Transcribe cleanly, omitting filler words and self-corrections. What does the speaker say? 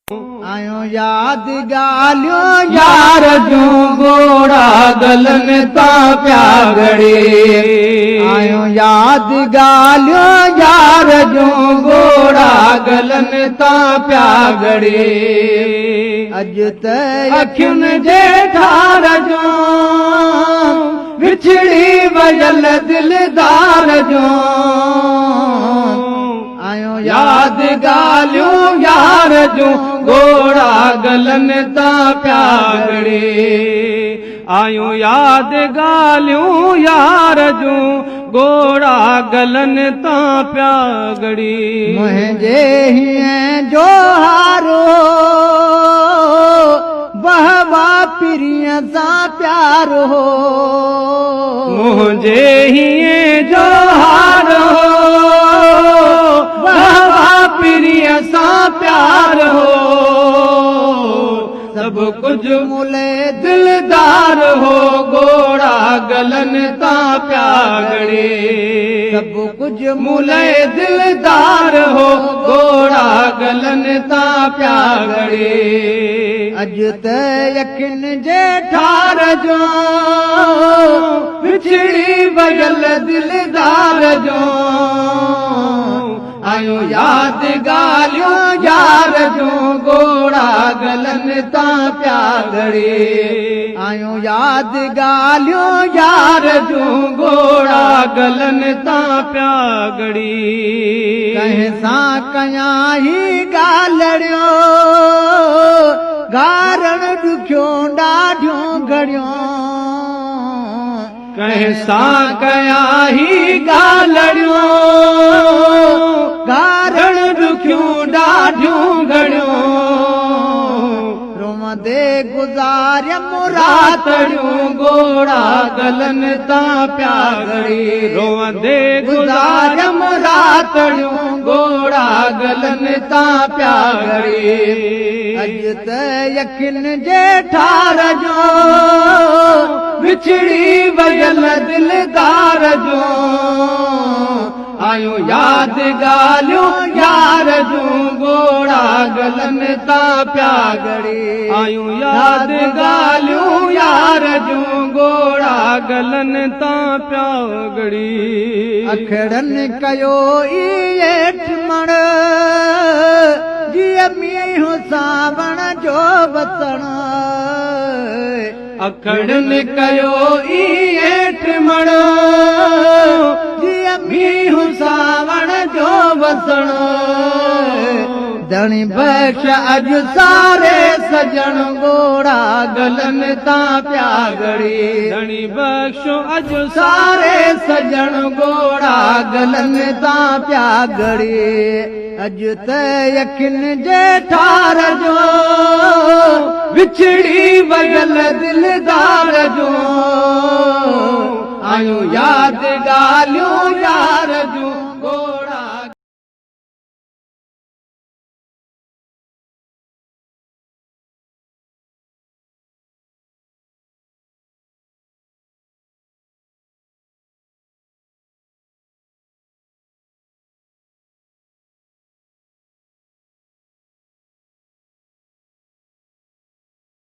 आयो याद गालियों यार जूं गोड़ा गलन ता प्यागड़े। आयो याद गालियों यार जूं गोड़ा गलन ता प्यागड़े। अज त अखियुन जे ठार जूं विछड़ी वजल दिलदार जूं। आयो याद गालियों यार जूं गोड़ा गलन ता प्यागड़े। आयो याद गालियों यार जूं गोड़ा गलन ता प्यागड़ी। मुझे ही जो हारो बहवा पिरिया सा प्यार हो। मुझे ही जो हारो प्रिय सा प्यार हो। सब कुछ मुले दिलदार हो गोड़ा गलन ता प्यागड़े। सब कुछ मुले दिलदार हो गोड़ा गलन ता प्यागड़े। अज त यकिन जे ठार जो विछड़ी वजल दिलदार जो। आयो याद गालियों यार जूं गोड़ा गलन ता प्यागड़े। आयो याद गालियों यार जूं गोड़ा गलन ता प्यागड़ी। कहीं सा कया ही गालड़ियों गारण दुखियों डाढियों घड़ियों। कहीं सा कया ही गालड़ियों गारण दुखियों डाढियों घड़ियों। रोमदे गुजारियम रातड़ियों गोड़ा गलन ता प्यागड़ी। रोमदे गुजारियम रातड़ियों गोड़ा गलन ता प्यागड़ी। अज त यकिन जे ठार जो विछड़ी वजल दिलदार जो। आयो याद गालियों यार जूं गोड़ा गलन ता प्यागड़ी। आयो याद गालियों यार जूं गोड़ा गलन ता प्यागड़ी। अखड़न कयो एठ मण जिय मींहुं सावण जो बसण। अखड़न कयो एठ मण जिय मींहुं सावण जो बसण। धणी बख्श अज सारे सजण गोड़ा गलन ता प्यागड़ी। धणी बख्श अज सारे सजण गोड़ा गलन ता प्यागड़ी। अज त यकिन जे ठार जो विछड़ी वजल दिलदार जो। आयो याद गालियों यार जूं गोड़ा